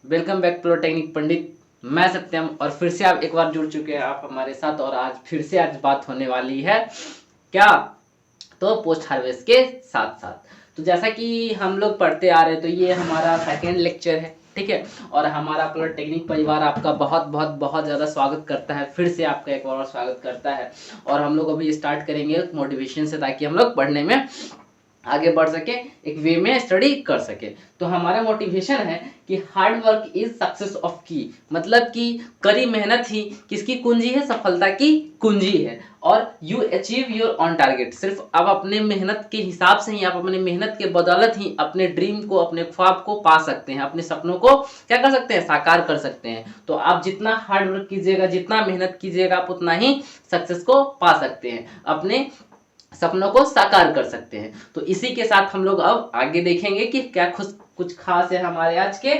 Welcome back to technique पंडित। मैं सत्यम और फिर से आप एक बार जुड़ चुके हैं आप हमारे साथ। और आज फिर से बात होने वाली है क्या, तो पोस्ट हार्वेस्ट के साथ साथ। तो जैसा कि हम लोग पढ़ते आ रहे हैं, तो ये हमारा सेकेंड लेक्चर है, ठीक है। और हमारा पूरा टेक्निक परिवार आपका बहुत बहुत बहुत ज़्यादा स्वागत करता है, फिर से आपका एक बार और स्वागत करता है। और हम लोग अभी स्टार्ट करेंगे मोटिवेशन से, ताकि हम लोग पढ़ने में आगे बढ़ सके, एक वे में स्टडी कर सके। तो हमारा मोटिवेशन है कि hard work is success of की, मतलब कि कड़ी मेहनत ही किसकी कुंजी है, सफलता की कुंजी है। और you achieve your on target, सिर्फ आप अपने मेहनत के हिसाब से ही, आप अपने मेहनत के बदौलत ही अपने ड्रीम को, अपने ख्वाब को पा सकते हैं, अपने सपनों को क्या कर सकते हैं, साकार कर सकते हैं। तो आप जितना हार्ड वर्क कीजिएगा, जितना मेहनत कीजिएगा, आप उतना ही सक्सेस को पा सकते हैं, अपने सपनों को साकार कर सकते हैं। तो इसी के साथ हम लोग अब आगे देखेंगे कि क्या कुछ खास है हमारे आज के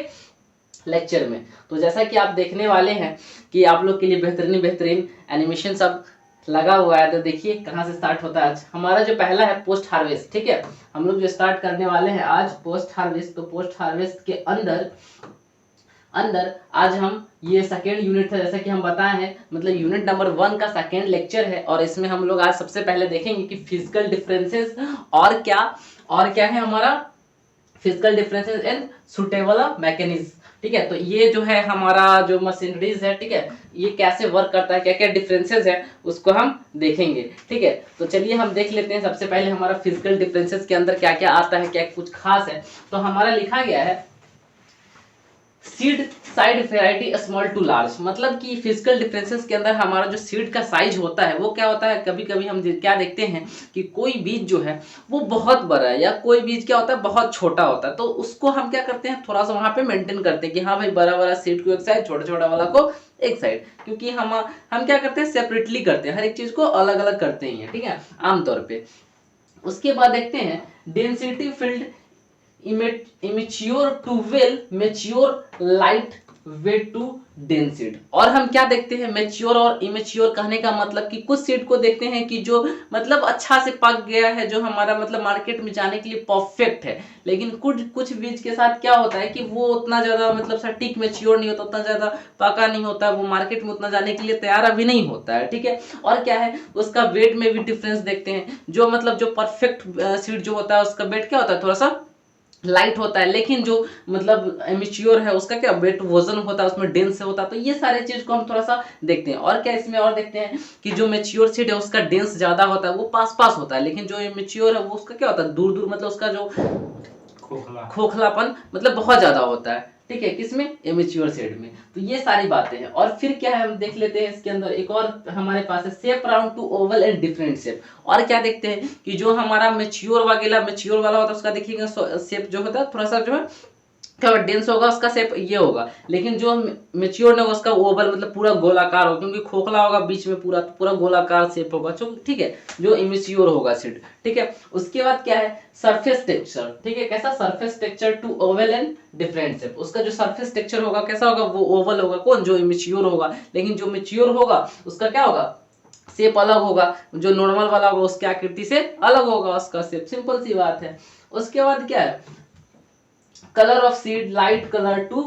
लेक्चर में। तो जैसा कि आप देखने वाले हैं कि आप लोग के लिए बेहतरीन बेहतरीन एनिमेशन सब लगा हुआ है। तो देखिए कहाँ से स्टार्ट होता है। आज हमारा जो पहला है पोस्ट हार्वेस्ट, ठीक है। हम लोग जो स्टार्ट करने वाले हैं आज पोस्ट हार्वेस्ट। तो पोस्ट हार्वेस्ट के अंदर अंदर आज हम ये सेकेंड यूनिट है, जैसा कि हम बताए हैं, मतलब यूनिट नंबर 1 का सेकेंड लेक्चर है। और इसमें हम लोग आज सबसे पहले देखेंगे कि फिजिकल डिफरेंसेस और क्या है हमारा physical differences in suitable mechanism, ठीक है। तो ये जो है हमारा जो मशीनरीज है, ठीक है, ये कैसे वर्क करता है, क्या क्या डिफरेंसेस है, उसको हम देखेंगे, ठीक है। तो चलिए हम देख लेते हैं। सबसे पहले हमारा फिजिकल डिफरेंसेस के अंदर क्या क्या आता है, क्या कुछ खास है। तो हमारा लिखा गया है seed size variety small to large, मतलब कि फिजिकल डिफरेंसेस के अंदर हमारा जो सीड का साइज होता है वो क्या होता है। कभी कभी हम क्या देखते हैं कि कोई बीज जो है वो बहुत बड़ा है, या कोई बीज क्या होता है बहुत छोटा होता है। तो उसको हम क्या करते हैं, थोड़ा सा वहां पे मेंटेन करते हैं कि हाँ भाई, बड़ा बड़ा सीड को एक साइड, छोटा छोटा वाला को एक साइड। क्योंकि हम क्या करते हैं, सेपरेटली करते हैं, हर एक चीज को अलग अलग करते ही है, ठीक है, आमतौर पे। उसके बाद देखते हैं density field immature to well mature light weight to dense seed. और हम क्या देखते हैं, मेच्योर और इमेच्योर कहने का मतलब कि कुछ सीड को देखते हैं कि जो मतलब अच्छा से पक गया है, जो हमारा मतलब मार्केट में जाने के लिए परफेक्ट है। लेकिन कुछ कुछ बीज के साथ क्या होता है कि वो उतना ज्यादा मतलब सटीक मेच्योर नहीं होता, उतना ज्यादा पका नहीं होता, वो मार्केट में उतना जाने के लिए तैयार अभी नहीं होता है, ठीक है। और क्या है, उसका वेट में भी डिफरेंस देखते हैं। जो मतलब जो परफेक्ट सीड जो होता है उसका वेट क्या होता है, थोड़ा सा लाइट होता है। लेकिन जो मतलब इमेच्योर है उसका क्या वेट वजन होता है, उसमें डेंस होता है। तो ये सारे चीज को हम थोड़ा सा देखते हैं। और क्या इसमें और देखते हैं कि जो मेच्योर सीड है उसका डेंस ज्यादा होता है, वो पास पास होता है। लेकिन जो इमेच्योर है वो उसका क्या होता है, दूर दूर, मतलब उसका जो खोखलापन मतलब बहुत ज्यादा होता है, ठीक है, किसमें, इमेच्योर सीड में। तो ये सारी बातें हैं। और फिर क्या है, हम देख लेते हैं इसके अंदर एक और हमारे पास है shape round to oval and different shape. और क्या देखते हैं कि जो हमारा मेच्योर वाला होता है उसका देखिएगा शेप जो होता है थोड़ा सा जो है क्या डेंस होगा, उसका शेप ये होगा। लेकिन जो मेच्योर होगा उसका ओवल मतलब पूरा गोलाकार होगा, क्योंकि खोखला होगा बीच में, पूरा पूरा गोलाकार शेप होगा, ठीक है, जो इमेच्योर होगा सीड, ठीक है। उसके बाद क्या है सरफेस टेक्सचर, ठीक है, कैसा surface texture to oval and different shape. उसका जो सरफेस टेक्सचर होगा कैसा होगा, वो ओवल होगा, कौन, जो इमेच्योर होगा। लेकिन जो मेच्योर होगा उसका क्या होगा, शेप अलग होगा, जो नॉर्मल वाला होगा उसकी आकृति से अलग होगा उसका शेप, सिंपल सी बात है। उसके बाद क्या है colour of seed light colour to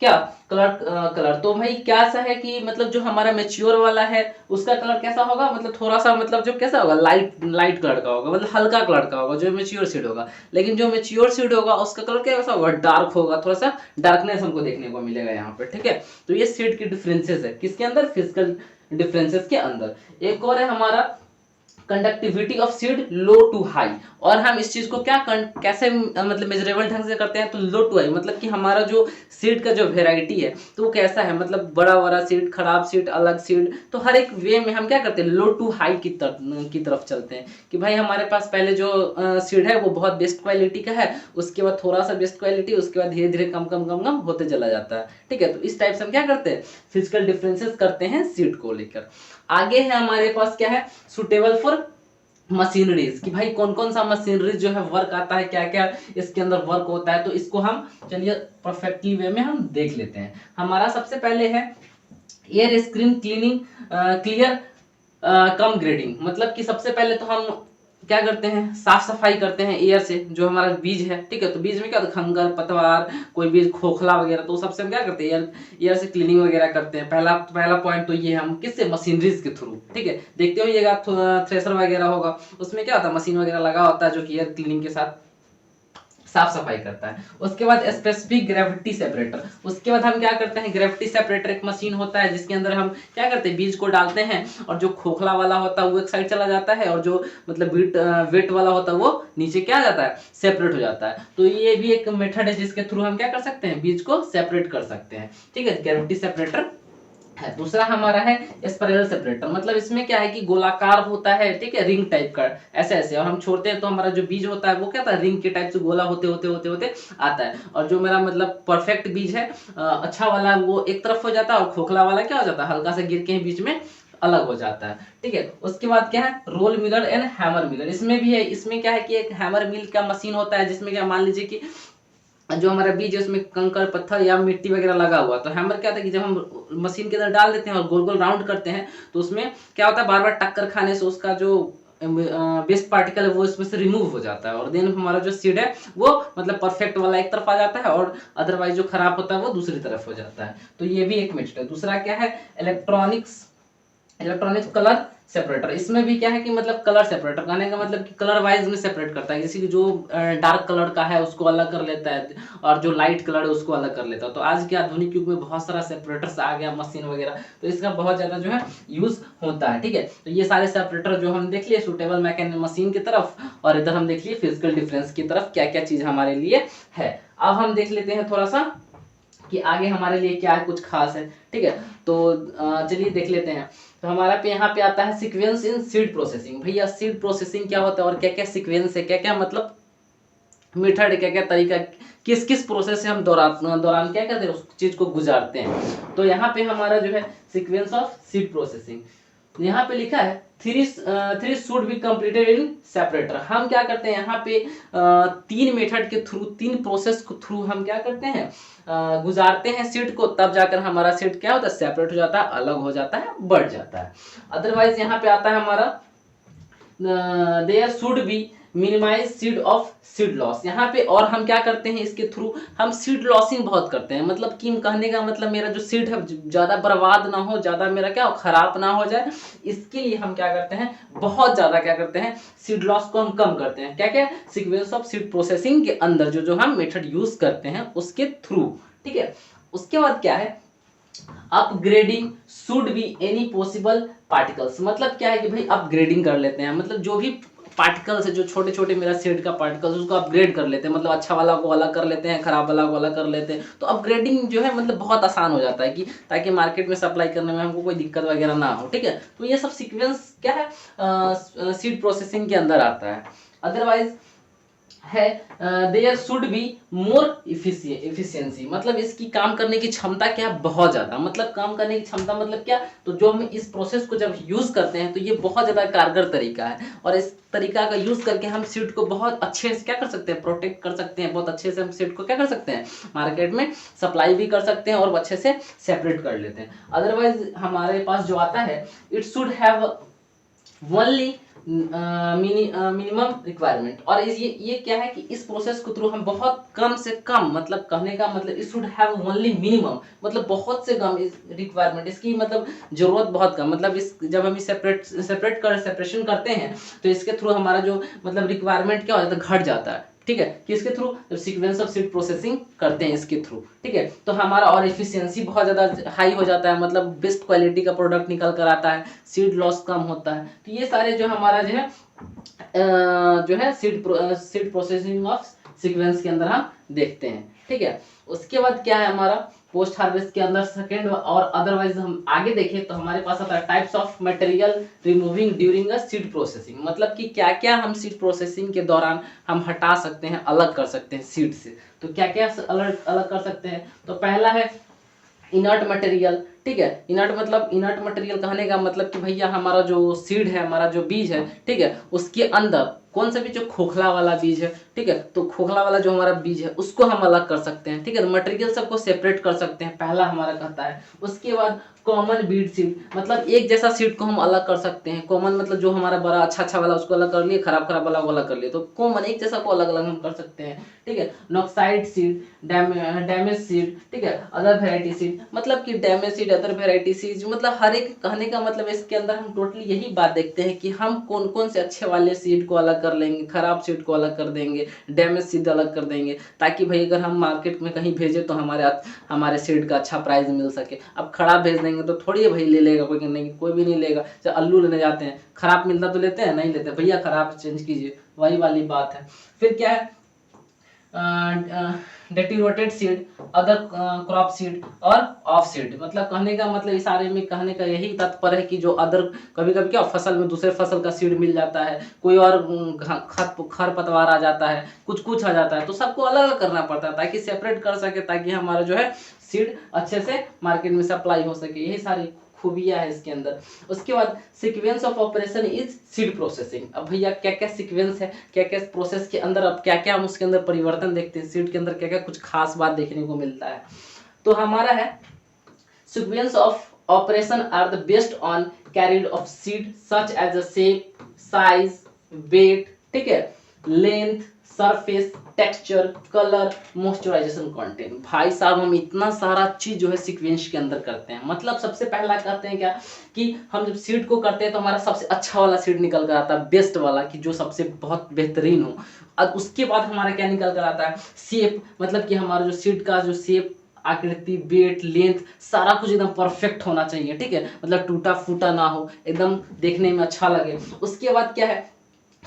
क्या कलर। तो भाई कैसा है कि मतलब जो हमारा मेच्योर वाला है उसका कलर कैसा होगा, मतलब थोड़ा सा मतलब जो कैसा होगा, लाइट लाइट कलर का होगा, मतलब हल्का कलर का होगा जो मेच्योर सीड होगा। लेकिन जो मेच्योर सीड होगा उसका कलर कैसा होगा, डार्क होगा, थोड़ा सा डार्कनेस हमको देखने को मिलेगा यहाँ पर, ठीक है। तो ये सीड की डिफरेंसेस है किसके अंदर, फिजिकल डिफरेंसेस के अंदर। एक और है हमारा conductivity of seed low to high. और हम इस चीज को क्या कैसे मतलब मेजरेबल ढंग से करते हैं, तो लो टू हाई मतलब कि हमारा जो सीड का जो वेराइटी है तो वो कैसा है, मतलब बड़ा बड़ा सीड, खराब सीड, अलग सीड। तो हर एक वे में हम क्या करते हैं, लो टू हाई की तरफ चलते हैं कि भाई हमारे पास पहले जो सीड है वो बहुत बेस्ट क्वालिटी का है, उसके बाद थोड़ा सा बेस्ट क्वालिटी, उसके बाद धीरे धीरे कम कम कम कम होते चला जाता है, ठीक है। तो इस टाइप से हम क्या करते हैं, फिजिकल डिफरेंसेस करते हैं सीड को लेकर। आगे है हमारे पास क्या है सुटेबल फॉर मशीनरीज, कि भाई कौन कौन सा मशीनरीज जो है वर्क आता है, क्या क्या इसके अंदर वर्क होता है। तो इसको हम चलिए परफेक्टली वे में हम देख लेते हैं। हमारा सबसे पहले है एयर स्क्रीन क्लीनिंग क्लियर कम ग्रेडिंग, मतलब कि सबसे पहले तो हम क्या करते हैं, साफ सफाई करते हैं एयर से, जो हमारा बीज है, ठीक है। तो बीज में क्या होता है, खंगर, पतवार, कोई बीज खोखला वगैरह, तो सबसे हम क्या करते हैं, एयर से क्लीनिंग वगैरह करते हैं। पहला पॉइंट तो ये हम किससे, मशीनरीज के थ्रू, ठीक है। देखते होइएगा थ्रेशर वगैरह होगा, उसमें क्या होता है, मशीन वगैरह लगा होता है जो कि एयर क्लीनिंग के साथ साफ सफाई करता है। उसके बाद स्पेसिफिक ग्रेविटी सेपरेटर, उसके बाद हम क्या करते हैं, ग्रेविटी सेपरेटर एक मशीन होता है जिसके अंदर हम क्या करते हैं, बीज को डालते हैं और जो खोखला वाला होता है वो एक साइड चला जाता है और जो मतलब वेट वाला होता है वो नीचे क्या जाता है, सेपरेट हो जाता है। तो ये भी एक मेथड है जिसके थ्रू हम क्या कर सकते हैं, बीज को सेपरेट कर सकते हैं, ठीक है। ग्रेविटी सेपरेटर है। दूसरा हमारा है स्पाइरल सेपरेटर, मतलब इसमें क्या है कि गोलाकार होता है, ठीक है, रिंग टाइप का, ऐसे ऐसे, और हम छोड़ते हैं तो हमारा जो बीज होता है वो क्या होता है, रिंग के टाइप से गोला होते होते होते होते आता है। और जो मेरा मतलब परफेक्ट बीज है, अच्छा वाला, वो एक तरफ हो जाता है, और खोखला वाला क्या हो जाता है, हल्का सा गिर के बीच में अलग हो जाता है, ठीक है। उसके बाद क्या है, roll miller and hammer miller, इसमें भी है। इसमें क्या है कि एक हैमर मिल का मशीन होता है जिसमें क्या, मान लीजिए कि जो हमारा बीज है उसमें कंकड़ पत्थर या मिट्टी वगैरह लगा हुआ, तो हैमर क्या होता है कि जब हम मशीन के अंदर डाल देते हैं और गोल गोल राउंड करते हैं तो उसमें क्या होता है, बार बार टक्कर खाने से उसका जो वेस्ट पार्टिकल है वो इसमें से रिमूव हो जाता है, और देन हमारा जो सीड है वो मतलब परफेक्ट वाला एक तरफ आ जाता है और अदरवाइज जो खराब होता है वो दूसरी तरफ हो जाता है। तो ये भी एक मेथड है। दूसरा क्या है, इलेक्ट्रॉनिक्स कलर सेपरेटर, इसमें भी क्या है कि मतलब कलर सेपरेटर कहने का मतलब कि कलर वाइज में सेपरेट करता है, जैसे कि जो डार्क कलर का है उसको अलग कर लेता है और जो लाइट कलर है उसको अलग कर लेता है। तो आज के आधुनिक युग में बहुत सारा सेपरेटर्स आ गया, मशीन वगैरह, तो इसका बहुत ज्यादा जो है यूज होता है, ठीक है। तो ये सारे सेपरेटर जो हम देख लिए सुटेबल मैकेनिकल मशीन की तरफ, और इधर हम देख लिए फिजिकल डिफरेंस की तरफ, क्या क्या चीज हमारे लिए है। अब हम देख लेते हैं थोड़ा सा कि आगे हमारे लिए क्या है, कुछ खास है, ठीक है। तो चलिए देख लेते हैं। तो हमारा पे यहाँ पे आता है सीक्वेंस इन सीड प्रोसेसिंग। भैया सीड प्रोसेसिंग क्या होता है और क्या क्या सीक्वेंस है, क्या क्या मतलब मेथड है, क्या क्या तरीका, किस किस प्रोसेस से हम दौरान क्या करते हैं उस चीज को गुजारते हैं। तो यहाँ पे हमारा जो है सीक्वेंस ऑफ सीड प्रोसेसिंग, यहाँ पे लिखा है three should be completed in separator. हम क्या करते हैं यहाँ पे तीन मेथड के थ्रू, तीन प्रोसेस के थ्रू हम क्या करते हैं, गुजारते हैं सीड को, तब जाकर हमारा सीड क्या होता है, सेपरेट हो जाता है, अलग हो जाता है, बढ़ जाता है। अदरवाइज यहाँ पे आता है हमारा there should be minimize seed of seed loss. यहाँ पे और हम क्या करते हैं इसके थ्रू, हम सीड लॉसिंग बहुत करते हैं, मतलब कि कहने का मतलब मेरा जो सीड है ज्यादा बर्बाद ना हो, ज्यादा मेरा क्या हो, खराब ना हो जाए, इसके लिए हम क्या करते हैं, बहुत ज्यादा क्या करते हैं, सीड लॉस को हम कम करते हैं। क्या क्या, सीक्वेंस ऑफ सीड प्रोसेसिंग के अंदर जो जो हम मेथड यूज करते हैं उसके थ्रू, ठीक है। उसके बाद क्या है, upgrading should be any possible particles, मतलब क्या है कि भाई अपग्रेडिंग कर लेते हैं, मतलब जो भी पार्टिकल्स है, जो छोटे छोटे मेरा सीड का पार्टिकल्स, उसको अपग्रेड कर लेते हैं, मतलब अच्छा वाला को अलग कर लेते हैं, खराब वाला को अलग कर लेते हैं। तो अपग्रेडिंग जो है मतलब बहुत आसान हो जाता है कि ताकि मार्केट में सप्लाई करने में हमको कोई दिक्कत वगैरह ना हो, ठीक है। तो ये सब सीक्वेंस क्या है, सीड प्रोसेसिंग के अंदर आता है। अदरवाइज है there should be more efficiency, मतलब इसकी काम करने की क्षमता क्या है, बहुत ज्यादा, मतलब काम करने की क्षमता मतलब क्या, तो जो हम इस प्रोसेस को जब यूज करते हैं तो ये बहुत ज्यादा कारगर तरीका है, और इस तरीका का यूज करके हम सीड को बहुत अच्छे से क्या कर सकते हैं, प्रोटेक्ट कर सकते हैं, बहुत अच्छे से हम सीड को क्या कर सकते हैं, मार्केट में सप्लाई भी कर सकते हैं और अच्छे से सेपरेट कर लेते हैं। अदरवाइज हमारे पास जो आता है, it should have only minimum requirement, और ये क्या है कि इस प्रोसेस के थ्रू हम बहुत कम से कम, मतलब कहने का मतलब it should have only minimum, मतलब बहुत से कम रिक्वायरमेंट, इसकी मतलब जरूरत बहुत कम, मतलब इस जब हम सेपरेशन करते हैं तो इसके थ्रू हमारा जो मतलब रिक्वायरमेंट क्या हो जाता है, घट जाता है, ठीक है। किसके थ्रू, जब सीक्वेंस ऑफ सीड प्रोसेसिंग करते हैं इसके थ्रू, ठीक है। तो हमारा और एफिशिएंसी बहुत ज्यादा हाई हो जाता है, मतलब बेस्ट क्वालिटी का प्रोडक्ट निकल कर आता है, सीड लॉस कम होता है। तो ये सारे जो हमारा जो है सीड प्रोसेसिंग ऑफ सीक्वेंस के अंदर हम देखते हैं, ठीक है। उसके बाद क्या है हमारा पोस्ट हार्वेस्ट के अंदर सेकंड, और अदरवाइज हम आगे देखें तो हमारे पास आता है types of material removing during a seed processing, मतलब कि क्या क्या हम सीड प्रोसेसिंग के दौरान हम हटा सकते हैं, अलग कर सकते हैं सीड से। तो क्या क्या अलग अलग कर सकते हैं, तो पहला है इनर्ट मटेरियल, ठीक है। इनर्ट मटेरियल कहने का मतलब कि भैया हमारा जो सीड है, हमारा जो बीज है, ठीक है, उसके अंदर कौन सा बीज, जो खोखला वाला बीज है, ठीक है, तो खोखला वाला जो हमारा बीज है उसको हम अलग कर सकते हैं, ठीक है। तो मटेरियल सबको सेपरेट कर सकते हैं, पहला हमारा कहता है। उसके बाद कॉमन बीड सीड, मतलब एक जैसा सीड को हम अलग कर सकते हैं। कॉमन मतलब जो हमारा बड़ा अच्छा वाला उसको अलग कर लिए, खराब वाला को अलग कर लिए, तो कॉमन एक जैसा को अलग अलग हम कर सकते हैं। ठीक है, नॉक्साइड सीड, डैमेज सीड, ठीक है, अदर वेराइटी सीड, मतलब कि damage seed, other variety seed, मतलब हर एक कहने का मतलब इसके अंदर हम टोटली यही बात देखते हैं कि हम कौन कौन से अच्छे वाले सीड को अलग कर लेंगे, खराब सीड को अलग कर देंगे, डैमेज सीड अलग कर देंगे, ताकि भाई अगर हम मार्केट में कहीं भेजें तो हमारे सीड का अच्छा प्राइस मिल सके। अब खराब भेज देंगे तो थोड़ी भाई ले लेगा कोई, नहीं, कोई भी नहीं लेगा। जब आलू लेने जाते हैं, खराब मिलता तो लेते हैं, नहीं लेते, भैया खराब चेंज कीजिए, वही वाली बात है। फिर क्या है, डेटिरोटेड सीड, अदर क्रॉप सीड और ऑफ सीड, मतलब कहने का मतलब इस सारे में कहने का यही तात्पर्य है कि जो अदर, कभी कभी क्या फसल में दूसरे फसल का सीड मिल जाता है, कोई और खर पतवार आ जाता है, कुछ कुछ आ जाता है, तो सबको अलग अलग करना पड़ता है ताकि सेपरेट कर सके, ताकि हमारा जो है सीड अच्छे से मार्केट में सप्लाई हो सके। यही सारी खूबियां है इसके अंदर। उसके बाद sequence of operation is seed processing. अब भैया क्या क्या सीक्वेंस है, क्या क्या प्रोसेस के अंदर, अब क्या क्या हम उसके अंदर परिवर्तन देखते हैं, सीड के अंदर क्या क्या कुछ खास बात देखने को मिलता है। तो हमारा है sequence of operation are the based on carried of seed such as a shape, size, weight, ठीक है, length, surface, texture, colour, moisturization content. भाई साहब हम इतना सारा चीज जो है सीक्वेंस के अंदर करते हैं। मतलब सबसे पहला करते हैं क्या कि हम जब सीड को करते हैं तो हमारा सबसे अच्छा वाला सीड निकल कर आता है, बेस्ट वाला, कि जो सबसे बहुत बेहतरीन हो। और उसके बाद हमारा क्या निकल कर आता है, शेप, मतलब कि हमारा जो सीड का जो शेप, आकृति, वेट, लेंथ, सारा कुछ एकदम परफेक्ट होना चाहिए। ठीक है, मतलब टूटा फूटा ना हो, एकदम देखने में अच्छा लगे। उसके बाद क्या है,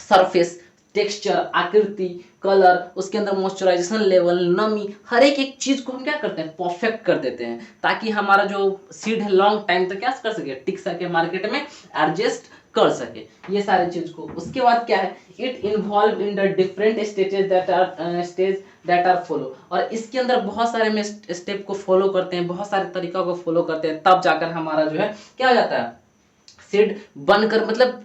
सरफेस, टेक्सचर, आकृति, कलर, उसके अंदर मॉइस्चराइजेशन लेवल, नमी, हर एक चीज को हम क्या करते हैं, परफेक्ट कर देते हैं, ताकि हमारा जो सीड है लॉन्ग टाइम तक क्या कर सके, टिक सके, मार्केट में एडजस्ट कर सके, ये सारे चीज को। उसके बाद क्या है, it involve in the different stage that are follow, और इसके अंदर बहुत सारे में स्टेप को फॉलो करते हैं, बहुत सारे तरीका को फॉलो करते हैं, तब जाकर हमारा जो है क्या हो जाता है, सीड बनकर मतलब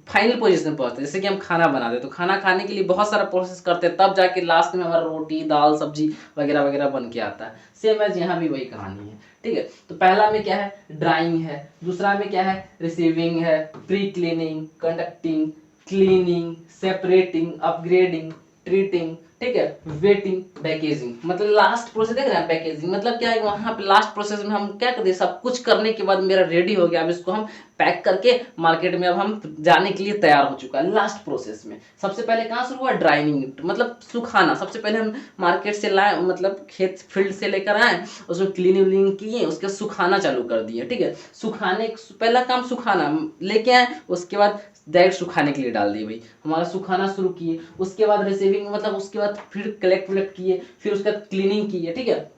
फाइनल पोजीशन पहुंचते हैं। जैसे कि हम खाना बनाते हैं तो खाना खाने के लिए बहुत सारा प्रोसेस करते हैं, तब जाके लास्ट में हमारा रोटी, दाल, सब्जी वगैरह वगैरह बन के आता है। सेम एज यहाँ भी वही कहानी है। ठीक है, तो पहला में क्या है, ड्राइंग है, दूसरा में क्या है, रिसीविंग है, pre cleaning, conducting, cleaning, separating, upgrading, treating, ठीक है, वेटिंग, पैकेजिंग, मतलब लास्ट प्रोसेस देख रहे हैं, पैकेजिंग मतलब क्या है, वहां पे लास्ट प्रोसेस में हम क्या करते हैं, सब कुछ करने के बाद मेरा रेडी हो गया, अब इसको हम पैक करके मार्केट में अब हम जाने के लिए तैयार हो चुका है। लास्ट प्रोसेस में सबसे पहले कहाँ शुरू हुआ, ड्राइनिंग, मतलब सुखाना। सबसे पहले हम मार्केट से लाए, मतलब खेत फील्ड से लेकर आए, उसमें क्लीनिंग व्लीनिंग किए, उसके सुखाना चालू कर दिए। ठीक है, सुखाने, पहला काम सुखाना, लेके आए, उसके बाद डायरेक्ट सुखाने के लिए डाल दिए, भाई हमारा सुखाना शुरू किए। उसके बाद रिसीविंग, मतलब उसके बाद फिर कलेक्ट वलेक्ट किए, फिर उसके बाद क्लीनिंग किए। ठीक है,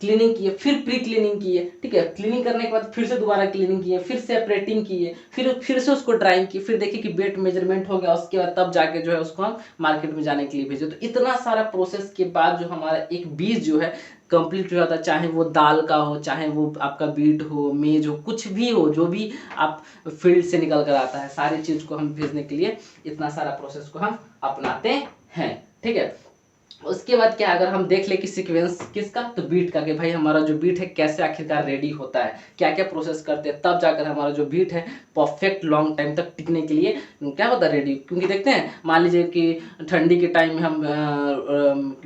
क्लीनिंग किए, फिर प्री क्लीनिंग किए। ठीक है, क्लीनिंग करने के बाद फिर से दोबारा क्लीनिंग किए, फिर सेपरेटिंग किए, फिर से उसको ड्राइंग किए, फिर देखिए कि वेट मेजरमेंट हो गया, उसके बाद तब जाके जो है उसको हम मार्केट में जाने के लिए भेजे। तो इतना सारा प्रोसेस के बाद जो हमारा एक बीज जो है कंप्लीट हो जाता है, चाहे वो दाल का हो, चाहे वो आपका बीट हो, मेज हो, कुछ भी हो, जो भी आप फील्ड से निकल कर आता है, सारी चीज को हम भेजने के लिए इतना सारा प्रोसेस को हम अपनाते हैं। ठीक है, उसके बाद क्या, अगर हम देख ले कि सीक्वेंस किसका, तो बीट का, कि भाई हमारा जो बीट है कैसे आखिरकार रेडी होता है, क्या क्या प्रोसेस करते हैं, तब जाकर हमारा जो बीट है परफेक्ट लॉन्ग टाइम तक टिकने के लिए क्या होता है, रेडी। क्योंकि देखते हैं, मान लीजिए कि ठंडी के टाइम में हम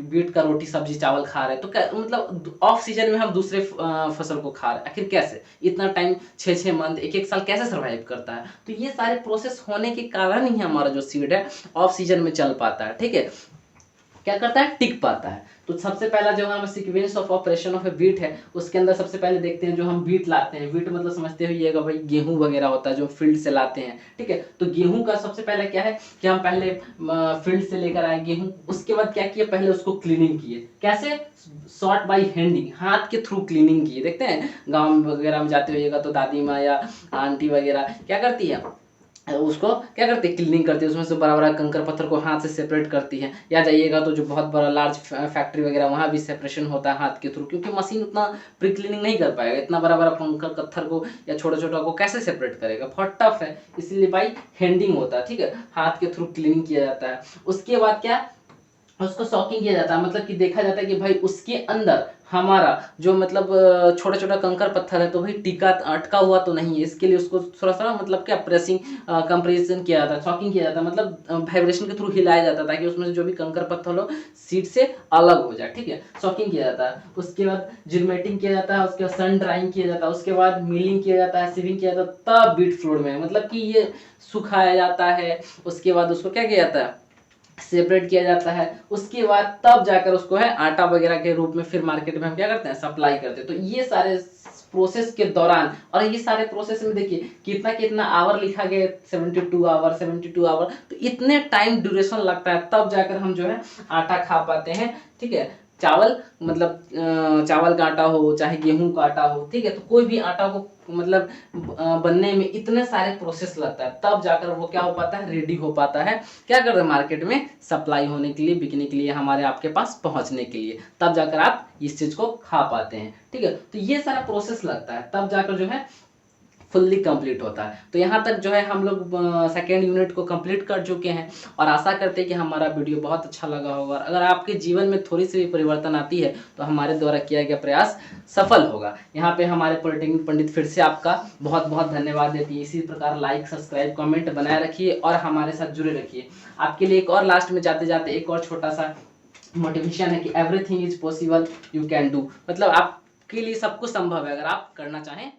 बीट का रोटी सब्जी चावल खा रहे हैं, तो मतलब ऑफ सीजन में हम दूसरे फसल को खा रहे हैं, आखिर कैसे, इतना टाइम 6-6 मंथ, 1-1 साल कैसे सर्वाइव करता है। तो ये सारे प्रोसेस होने के कारण ही हमारा जो सीड है ऑफ सीजन में चल पाता है। ठीक है, क्या करता है, टिक पाता है। तो सबसे पहला जो हम sequence of operation of a beet है, उसके अंदर सबसे पहले देखते हैं जो हम बीट लाते हैं। बीट मतलब समझते होइएगा भाई, गेहूं वगैरह होता है जो फील्ड से लाते हैं। ठीक है, तो गेहूं का सबसे पहले क्या है कि हम पहले फील्ड से लेकर आए गेहूं, उसके बाद क्या किया, पहले उसको क्लीनिंग किए। कैसे, सॉर्ट बाई हैंडिंग, हाथ के थ्रू क्लीनिंग किए। देखते हैं गाँव वगैरह में जाते होइएगा तो दादी माँ या आंटी वगैरह क्या करती है, उसको क्या करती है, क्लीनिंग करती है, उसमें से बड़ा बड़ा कंकर पत्थर को हाथ से सेपरेट करती है। या जाइएगा तो जो बहुत बड़ा लार्ज फैक्ट्री वगैरह, वहाँ भी सेपरेशन होता है हाथ के थ्रू, क्योंकि मशीन उतना प्री क्लीनिंग नहीं कर पाएगा, इतना बड़ा बड़ा कंकर पत्थर को या छोटा छोटा को कैसे सेपरेट करेगा, बहुत टफ है, इसलिए बाई हैंडिंग होता है। ठीक है, हाथ के थ्रू क्लीनिंग किया जाता है। उसके बाद क्या, उसको शॉकिंग किया जाता है, मतलब कि देखा जाता है कि भाई उसके अंदर हमारा जो मतलब छोटा छोटा कंकर पत्थर है तो भाई टिका अटका हुआ तो नहीं है, इसके लिए उसको थोड़ा सा मतलब क्या प्रेसिंग कंप्रेशन किया जाता है, शॉकिंग किया जाता है, मतलब वाइब्रेशन के थ्रू हिलाया जाता है ताकि उसमें से जो भी कंकर पत्थर हो सीट से अलग हो जाए, ठीक है, शॉकिंग किया जाता है। उसके बाद जिलमेटिंग किया जाता है, उसके बाद सन ड्राइंग किया जाता है, उसके बाद मिलिंग किया जाता है, सीविंग किया जाता है, तब बीट फ्लोर में मतलब कि ये सुखाया जाता है। उसके बाद उसको क्या किया जाता है, सेपरेट किया जाता है। उसके बाद तब जाकर उसको है आटा वगैरह के रूप में फिर मार्केट में हम क्या करते हैं, सप्लाई करते हैं। तो ये सारे प्रोसेस के दौरान, और ये सारे प्रोसेस में देखिए कितना कितना आवर लिखा गया, 72 आवर 72 आवर, तो इतने टाइम ड्यूरेशन लगता है तब जाकर हम जो है आटा खा पाते हैं, ठीक है। चावल मतलब चावल का आटा हो चाहे गेहूं का आटा हो, ठीक है, तो कोई भी आटा को मतलब बनने में इतने सारे प्रोसेस लगता है तब जाकर वो क्या हो पाता है, रेडी हो पाता है, क्या कर रहे हैं, मार्केट में सप्लाई होने के लिए, बिकने के लिए, हमारे आपके पास पहुंचने के लिए, तब जाकर आप इस चीज को खा पाते हैं, ठीक है। तो ये सारा प्रोसेस लगता है तब जाकर जो है फुल्ली कंप्लीट होता है। तो यहाँ तक जो है हम लोग सेकेंड यूनिट को कंप्लीट कर चुके हैं और आशा करते हैं कि हमारा वीडियो बहुत अच्छा लगा होगा। अगर आपके जीवन में थोड़ी सी भी परिवर्तन आती है तो हमारे द्वारा किया गया प्रयास सफल होगा। यहाँ पे हमारे पॉलिटेक्निक पंडित फिर से आपका बहुत बहुत धन्यवाद देती है। इसी प्रकार लाइक सब्सक्राइब कमेंट बनाए रखिए और हमारे साथ जुड़े रखिए। आपके लिए एक और लास्ट में जाते जाते एक और छोटा सा मोटिवेशन है कि everything is possible, you can do, मतलब आपके लिए सब कुछ संभव है अगर आप करना चाहें